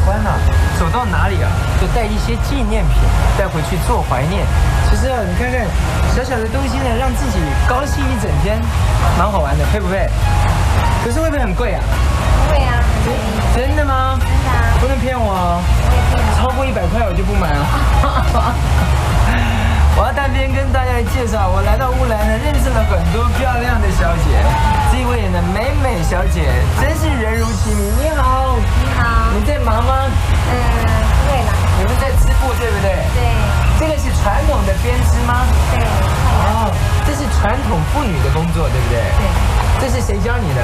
欢啊，走到哪里啊，就带一些纪念品带回去做怀念。其实啊，你看看小小的东西呢，让自己高兴一整天，蛮好玩的，配不配？可是会不会很贵啊？不会啊，很便宜。真的吗？真的啊。不能骗我哦。超过100块我就不买了。我要单边跟大家来介绍，我来到乌来呢，认识了很多漂亮的小姐。这一位呢，美美小姐，真是人如其名。你好，你好。你在忙吗？不会啦。你们在织布对不对？对。这个是传统的编织吗？对。哦，这是传统妇女的工作，对不对？对。这是谁教你的？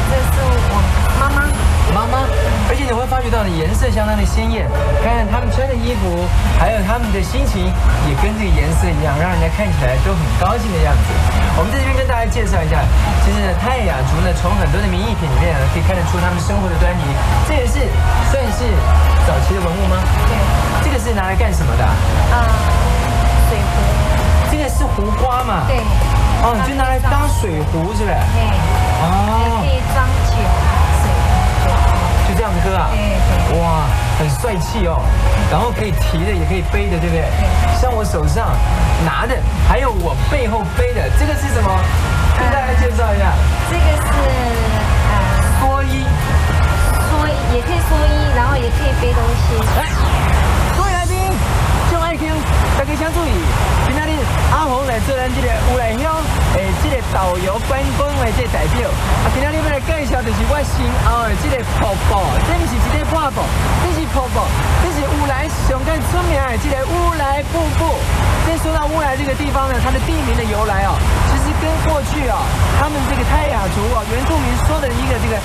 这是我妈妈。妈妈，而且你会发觉到的颜色相当的鲜艳，看看他们穿的衣服，还有他们的心情，也跟这个颜色一样，让人家看起来都很高兴的样子。我们在这边跟大家介绍一下，其实呢，泰雅族呢，从很多的名艺品里面呢，可以看得出他们生活的端倪。这也是算是早期的文物吗？对。这个是拿来干什么的？水壶。这个是壶花嘛？对。哦，你就拿来当水壶是不是？对。哦。可以装酒。就这样子喝啊？对。哇，很帅气哦。然后可以提的，也可以背的，对不对？像我手上拿的，还有我背后背的，这个是什么？跟大家介绍一下。这个是蓑衣。蓑衣也可以蓑衣，然后也可以背东西。来，各位来宾，就爱听，大家请注意，今仔日阿红来做咱这个乌来乡这个导游观光的这个代表。今仔日要来介绍就是我身后的这个瀑布，这不是一个瀑布，这是瀑布，这是乌来上更出名的这个乌来瀑布。先说到乌来这个地方呢，它的地名的由来哦，其实跟过去哦，他们这个泰雅族哦，原住民说的一个这个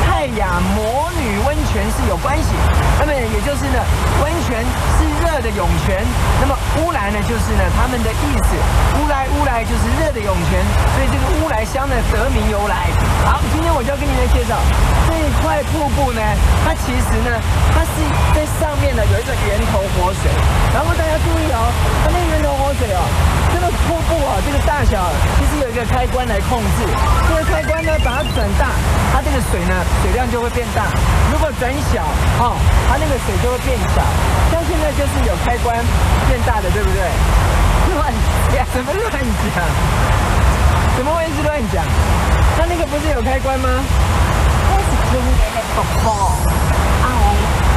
泰雅魔女温泉是有关系。那么也就是呢，温泉是热的涌泉，那么乌来呢就是呢他们的意思，乌来就是热的涌泉，所以这个乌来乡呢得名由来。好，今天我就要跟您来介绍这一块瀑布呢，它其实呢，它是在上面呢有一个源头活水，然后大家注意哦，它那个源头活水哦，这个瀑布啊，这个大小其实有一个开关来控制，这个开关呢把它转大，它这个水呢水量就会变大；如果转小，它那个水就会变小。像现在就是有开关变大的，对不对？乱讲，什么乱讲？怎么会是乱讲？它那个不是有开关吗？那是天然的瀑布。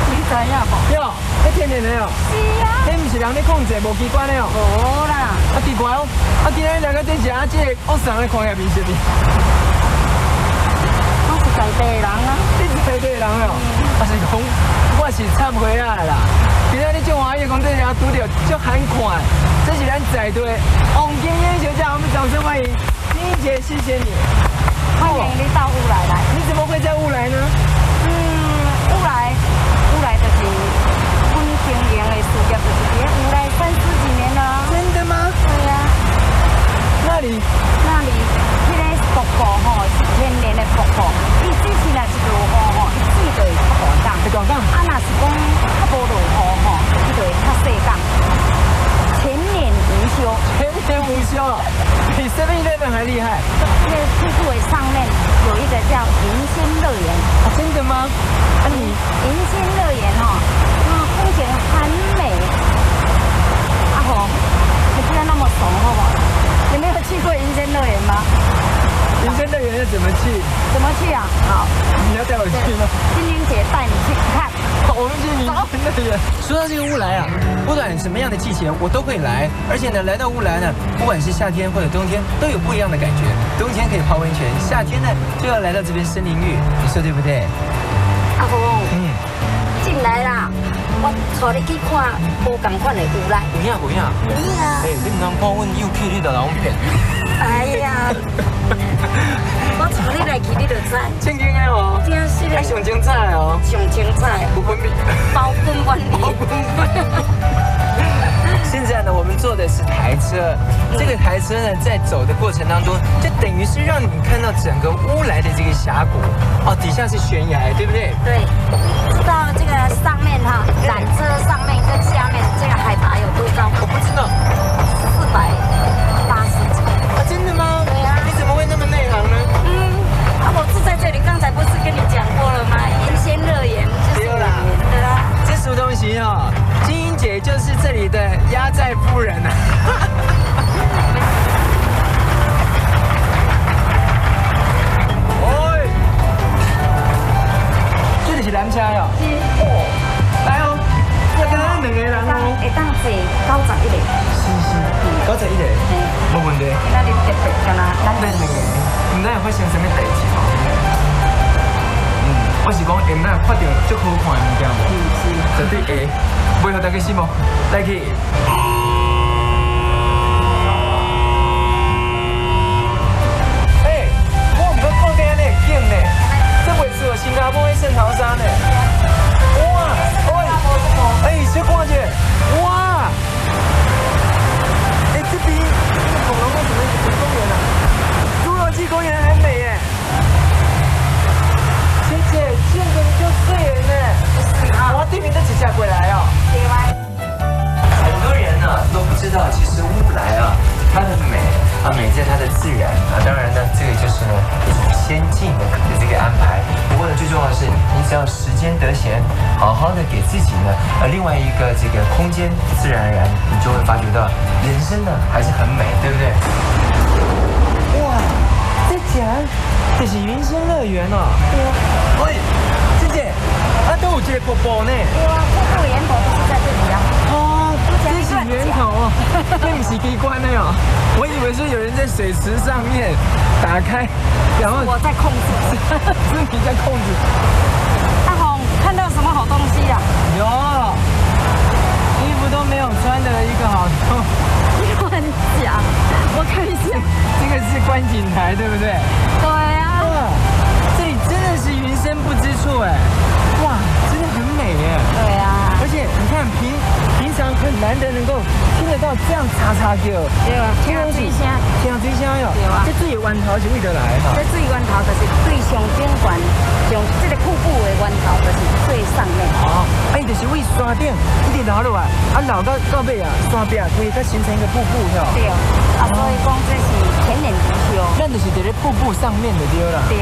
你知影无？有，那天然的哦。是啊。那不是人咧控制，无机关的哦。无啦。奇怪哦，今日两个在食这个恶爽的看下面是咪？我是在地人啊。你是在地人哦？是讲我是忏悔啊啦。今日你种华语讲这人拄到足罕看，这是咱在地王金燕小姐，我们掌声欢迎。金姐，谢谢你。欢迎你到乌来来。你怎么会在乌来呢？乌来就是阮经营的事业，就是在乌来30几年了。真的吗？对呀。那里，迄个瀑布是天然的瀑布，伊之前若是落雨伊水就会较大港。在广港。若是讲较无落雨伊就会较细港。全年无休。全年无休了，比 7-Eleven 还厉害。那个瀑布的上面有一个叫迎新乐园。真的吗？迎新乐园风景很美。你不要那么怂好不好？你没有去过迎新乐园吗？迎新乐园要怎么去？怎么去啊？好，你要带我去吗？金玲姐带你去看。我们去迎新乐园。说到这个乌来啊，不管什么样的季节我都会来，而且呢，来到乌来呢，不管是夏天或者冬天，都有不一样的感觉。冬天可以泡温泉，夏天呢就要来到这边森林浴，你说对不对？阿公，进来啦！我带你去看无同款的乌来。有影。你唔通看阮又去，你就人骗。哎呀，我带你来去，你就知。正经的哦。真是的。上精彩哦。上精彩。不分泌。包分万里。现在呢，我们坐的是台车，这个台车呢，在走的过程当中，就等于是让你们看到整个乌来的这个峡谷，底下是悬崖，对不对？对。知道这个上面缆车上面跟下面这个海拔有多高？我不知道。480几。真的吗？对啊。你怎么会那么内行呢？我住在这里，刚才不是跟你讲过了吗？迎新乐园就是我们的有发生什么代志吼？我是讲，下午看到足好看的物件无？绝对会，袂互大家失望。来去。我唔捌看过安尼景呢，这袂输新加坡的圣淘沙呢。哇，小看者，哇！这比恐龙为什么是公园啊？侏罗纪公园还美耶！姐姐，见着你就睡人呢。我对面这几下过来哦。很多人呢都不知道，其实乌来啊，它的美美在它的自然当然呢，这个就是呢一种先进的这个安排。不过呢，最重要的是，你只要时间得闲，好好的给自己呢另外一个这个空间，自然而然你就会发觉到人生呢还是很美，对不对？哇，这讲这是云仙乐园哦。对啊。喂，姐姐，都有这个瀑布呢。对啊，瀑布源头就是在这里啊。这是源头哦，这不是机关的哦。我以为是有人在水池上面打开，然后我在控制，是你在控制。阿红看到什么好东西啊？有，衣服都没有穿的一个好东西。乱讲，我看一下，这个是观景台，对不对？对啊。哇，这里真的是云深不知处哎，哇，真的很美耶。对啊。而且你看平常很难得能够听得到这样叉叉叫，对啊，听水声，听水声哟。对啊。这水源头是为着来哈。这水源头就是最上顶悬，上这个瀑布的源头就是最上面。哦，就是为山顶一直流落来，流到尾啊，山壁可以它形成一个瀑布，是吧？对，所以讲这是天然地秀。那就是在瀑布上面的对了。对，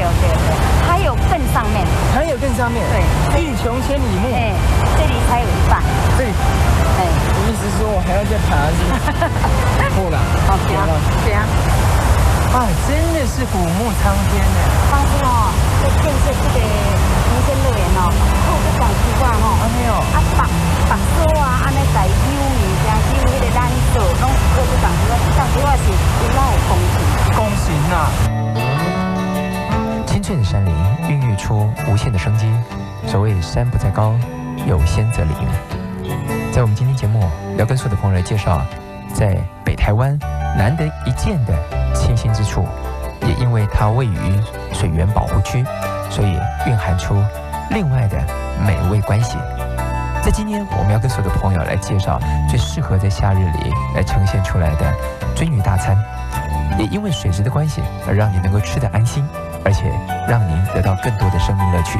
还有更上面。还有更上面。对，欲穷千里目。这里才有一半。这里。意思说我还要再爬是吗？不了。好，行了，行。真的是古木苍天呢。当时在建设这个云仙乐园好不讲奇怪没有。白沙安尼在游物件，游迄个蓝色，拢是好不讲奇怪。讲奇怪是有哪有公平？公平啊！清脆的山林孕育出无限的生机。所谓山不在高，有仙则灵。在我们今天节目要跟所有的朋友来介绍，在北台湾难得一见的清新之处，也因为它位于水源保护区，所以蕴含出另外的美味关系。在今天我们要跟所有的朋友来介绍最适合在夏日里来呈现出来的鳟鱼大餐，也因为水质的关系而让你能够吃得安心，而且让您得到更多的生命乐趣。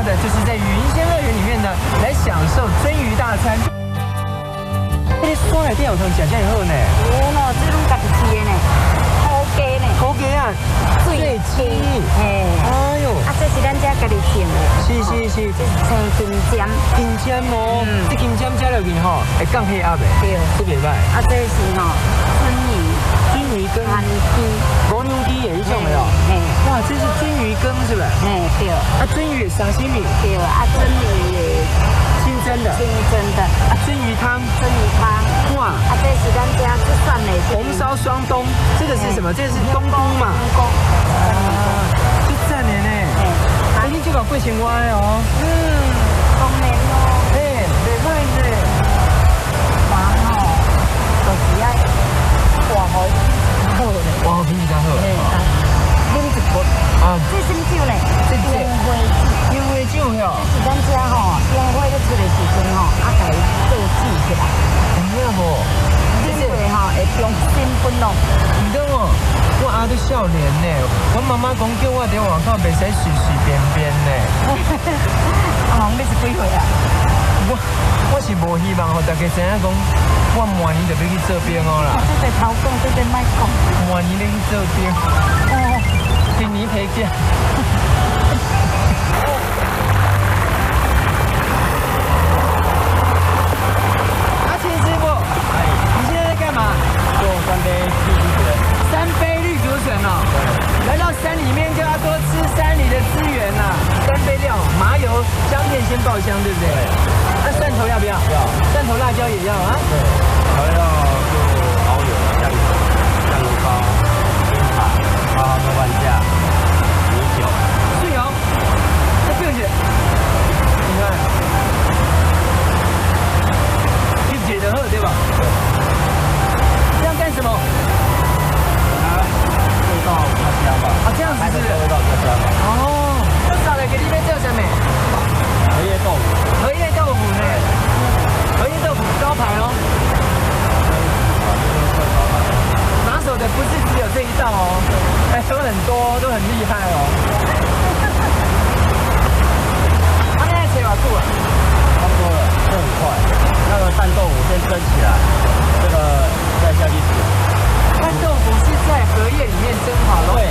就是在云仙乐园里面呢，来享受鳟鱼大餐。这山内底有通食这样好呢？有喏，这拢家己饲的呢，土鸡呢。土鸡啊，水鸡。哎呦，这是咱家家己种的。是。这是青金针。金针哦，这金针加落去吼，会降血压的。对，这袂歹。这是鳟鱼跟番鸡、蜗牛鸡也是这种的哦。哇，这是鳟鱼羹是吧？对。鳟鱼沙西米。对，鳟鱼清蒸的。鳟鱼汤。哇。这是咱家最算的。红烧双冬，这个是什么？这个是冬菇嘛？最赞的呢。你这个贵青蛙哦。当然咯。袂歹呢。就是要活好。哇，品质真好。啉一杯。这什么酒呢？这是烟花酒哟。这是咱家烟花咧出的时阵家己做煮起来。有影无？这个会中心分咯。唔对哦，我阿都少年呢。我妈妈讲叫我在外口袂使随随便便呢。阿红，你是几岁啊？我是无希望，大家知影讲，我明年就要去做兵哦啦。这个头讲，这个卖讲。明年要去做兵。哦。今年陪嫁。阿秦师傅，你现在在干嘛？做三杯绿竹笋。三杯绿竹笋哦。来到山里面就要多吃山里的资源呐。三杯料，麻油、姜片先爆香，对不对？那蒜头要不要？要。蒜头、辣椒也要啊。对。还要就蚝油、酱油膏、冰茶、花花豆瓣酱、米酒。对哦，这不用写。你看，就解的喝对吧？对。这样干什么？味道比较香吧。啊，这样子是不是？味道比较香吧。哦，这找来给你们叫什么？荷叶豆腐。荷叶豆腐呢？荷叶豆腐招牌哦。拿手的不是只有这一道哦，哎，都很多，都很厉害哦。他现在切瓦库啊？差不多了，这很快。那个蛋豆腐先蒸起来，这个再下去煮。蛋豆腐是在荷叶里面蒸好了。对。